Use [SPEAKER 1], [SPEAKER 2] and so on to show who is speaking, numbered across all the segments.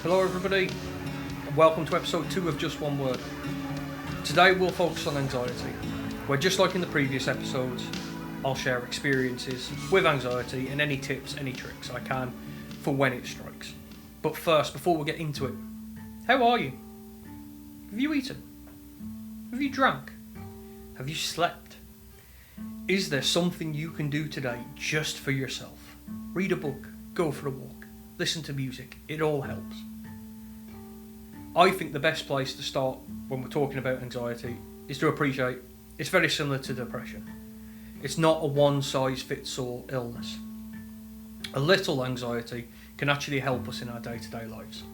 [SPEAKER 1] Hello everybody, and welcome to episode 2 of Just One Word. Today we'll focus on anxiety, where just like in the previous episodes, I'll share experiences with anxiety and any tips, any tricks I can for when it strikes. But first, before we get into it, how are you? Have you eaten? Have you drank? Have you slept? Is there something you can do today just for yourself? Read a book, go for a walk, listen to music, it all helps. I think the best place to start when we're talking about anxiety is to appreciate it's very similar to depression. It's not a one-size-fits-all illness. A little anxiety can actually help us in our day-to-day lives.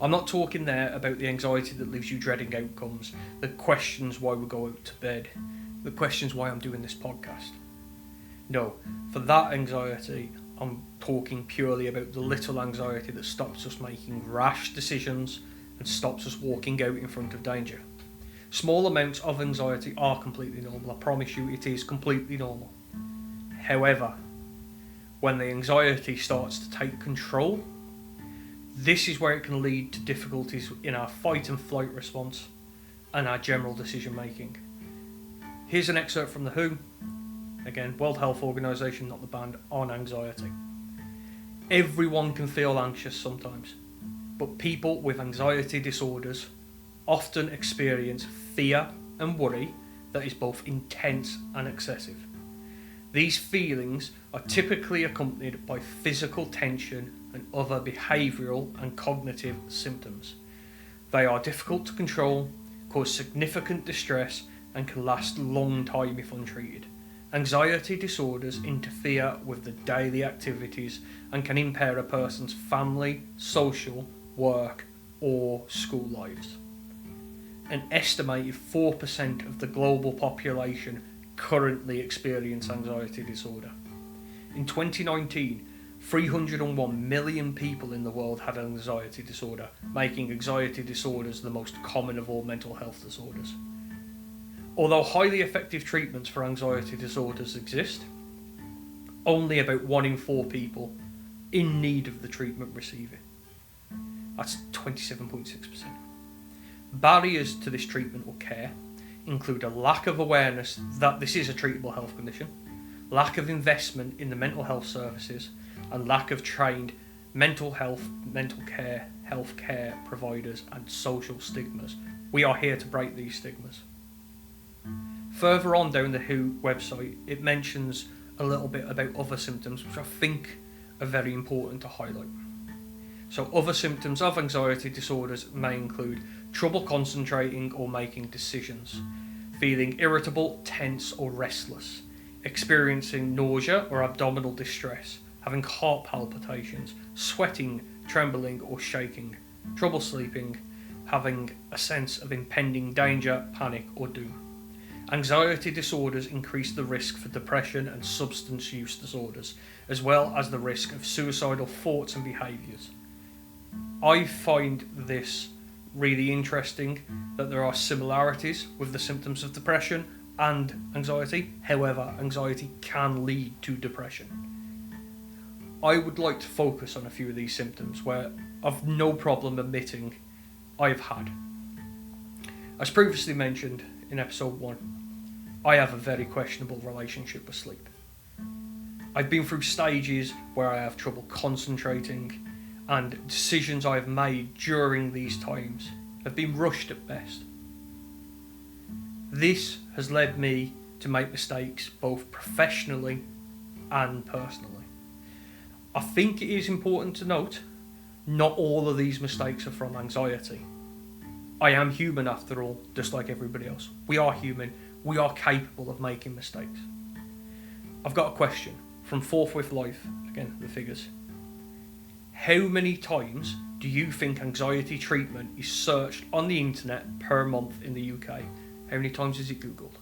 [SPEAKER 1] I'm not talking there about the anxiety that leaves you dreading outcomes, that questions why we go out to bed, that questions why I'm doing this podcast. No, for that anxiety, I'm talking purely about the little anxiety that stops us making rash decisions and stops us walking out in front of danger. Small amounts of anxiety are completely normal. I promise you it is completely normal. However, when the anxiety starts to take control, this is where it can lead to difficulties in our fight and flight response and our general decision making. Here's an excerpt from The WHO, again, World Health Organization, not the band, on anxiety. Everyone can feel anxious sometimes, but people with anxiety disorders often experience fear and worry that is both intense and excessive. These feelings are typically accompanied by physical tension and other behavioural and cognitive symptoms. They are difficult to control, cause significant distress, and can last a long time if untreated. Anxiety disorders interfere with the daily activities and can impair a person's family, social, work, or school lives. An estimated 4% of the global population currently experience anxiety disorder. In 2019, 301 million people in the world had an anxiety disorder, making anxiety disorders the most common of all mental health disorders. Although highly effective treatments for anxiety disorders exist, only about 1 in 4 people in need of the treatment receive it. That's 27.6%. Barriers to this treatment or care include a lack of awareness that this is a treatable health condition, lack of investment in the mental health services, and lack of trained mental health, mental care, healthcare providers, and social stigmas. We are here to break these stigmas. Further on down the WHO website, it mentions a little bit about other symptoms, which I think are very important to highlight. So other symptoms of anxiety disorders may include trouble concentrating or making decisions, feeling irritable, tense or restless, experiencing nausea or abdominal distress, having heart palpitations, sweating, trembling or shaking, trouble sleeping, having a sense of impending danger, panic or doom. Anxiety disorders increase the risk for depression and substance use disorders, as well as the risk of suicidal thoughts and behaviours. I find this really interesting that there are similarities with the symptoms of depression and anxiety. However, anxiety can lead to depression. I would like to focus on a few of these symptoms where I've no problem admitting I've had. As previously mentioned in episode 1, I have a very questionable relationship with sleep. I've been through stages where I have trouble concentrating, and decisions I've made during these times have been rushed at best. This has led me to make mistakes both professionally and personally. I think it is important to note, not all of these mistakes are from anxiety. I am human after all, just like everybody else. We are human, we are capable of making mistakes. I've got a question from Forthwith Life, again the figures. How many times do you think anxiety treatment is searched on the internet per month in the UK? How many times is it Googled?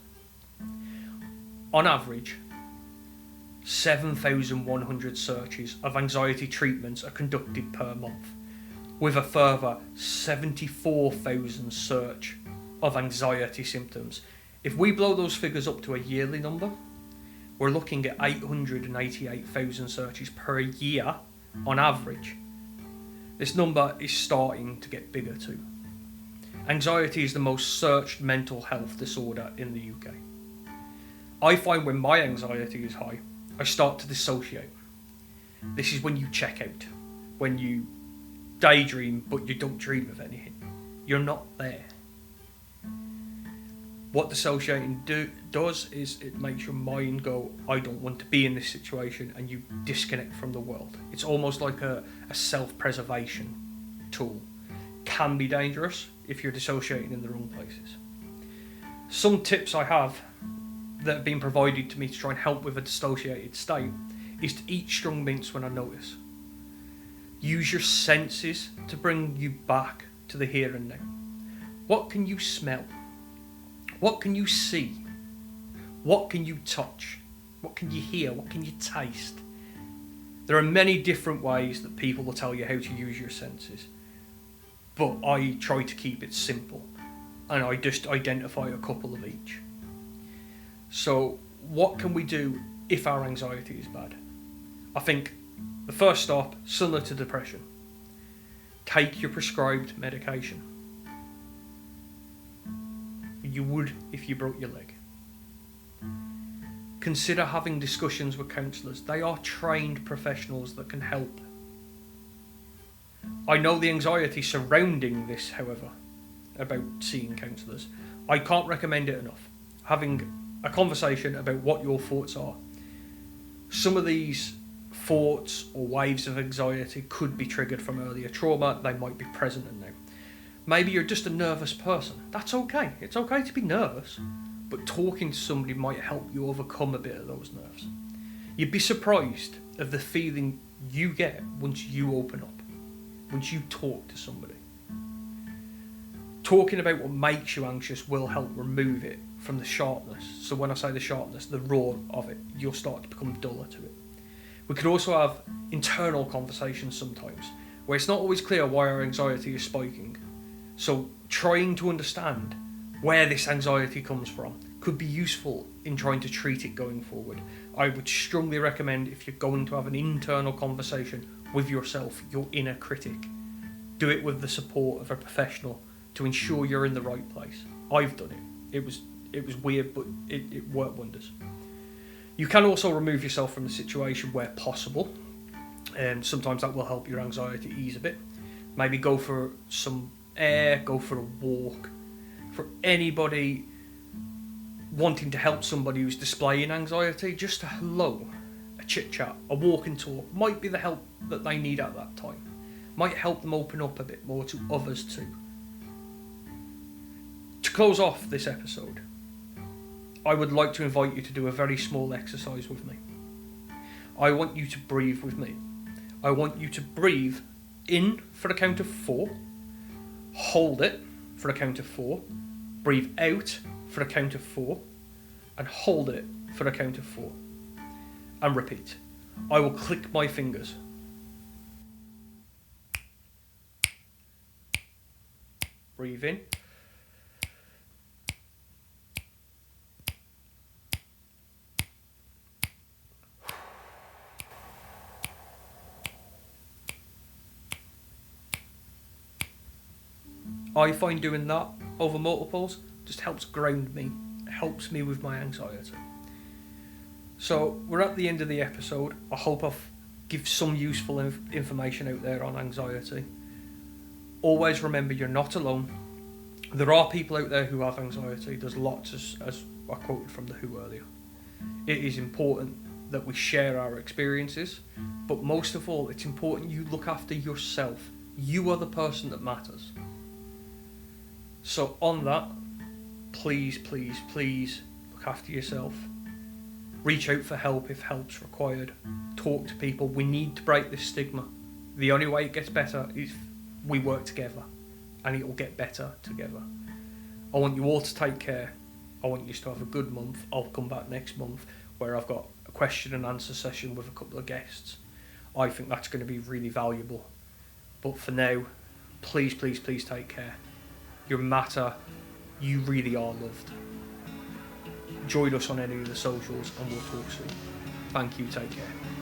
[SPEAKER 1] On average, 7,100 searches of anxiety treatments are conducted per month, with a further 74,000 search of anxiety symptoms. If we blow those figures up to a yearly number, we're looking at 888,000 searches per year on average. This number is starting to get bigger too. Anxiety is the most searched mental health disorder in the UK. I find when my anxiety is high, I start to dissociate. This is when you check out, when you daydream but you don't dream of anything. You're not there. What dissociating does is it makes your mind go, I don't want to be in this situation, and you disconnect from the world. It's almost like a self-preservation tool. Can be dangerous if you're dissociating in the wrong places. Some tips I have that have been provided to me to try and help with a dissociated state is to eat strong mints when I notice. Use your senses to bring you back to the here and now. What can you smell? What can you see? What can you touch? What can you hear? What can you taste? There are many different ways that people will tell you how to use your senses, but I try to keep it simple, and I just identify a couple of each. So what can we do if our anxiety is bad? I think the first stop, similar to depression, take your prescribed medication. You would if you broke your leg. Consider having discussions with counsellors. They are trained professionals that can help. I know the anxiety surrounding this, however, about seeing counsellors. I can't recommend it enough. Having a conversation about what your thoughts are. Some of these thoughts or waves of anxiety could be triggered from earlier trauma. They might be present and now. Maybe you're just a nervous person. That's okay. It's okay to be nervous, but talking to somebody might help you overcome a bit of those nerves. You'd be surprised of the feeling you get once you open up, once you talk to somebody. Talking about what makes you anxious will help remove it from the sharpness. So when I say the sharpness, the raw of it, you'll start to become duller to it. We could also have internal conversations sometimes, where it's not always clear why our anxiety is spiking. So trying to understand where this anxiety comes from could be useful in trying to treat it going forward. I would strongly recommend, if you're going to have an internal conversation with yourself, your inner critic, do it with the support of a professional to ensure you're in the right place. I've done it. It was weird, but it worked wonders. You can also remove yourself from the situation where possible, and sometimes that will help your anxiety ease a bit. Maybe go for some air, go for a walk. For anybody wanting to help somebody who's displaying anxiety, just a hello, a chit chat, a walk and talk might be the help that they need at that time. Might help them open up a bit more to others too. To close off this episode, I would like to invite you to do a very small exercise with me. I want you to breathe with me. I want you to breathe in for the count of 4, hold it for the count of 4, breathe out for the count of 4, and hold it for the count of 4. And repeat. I will click my fingers. Breathe in. I find doing that over multiples just helps ground me, helps me with my anxiety. So we're at the end of the episode. I hope I've given some useful information out there on anxiety. Always remember you're not alone. There are people out there who have anxiety. There's lots, as I quoted from The Who earlier. It is important that we share our experiences, but most of all, it's important you look after yourself. You are the person that matters. So on that, please, please, please look after yourself. Reach out for help if help's required. Talk to people. We need to break this stigma. The only way it gets better is we work together, and it will get better together. I want you all to take care. I want you to have a good month. I'll come back next month where I've got a question and answer session with a couple of guests. I think that's going to be really valuable. But for now, please, please, please take care. You matter. You really are loved. Join us on any of the socials and we'll talk soon. Thank you. Take care.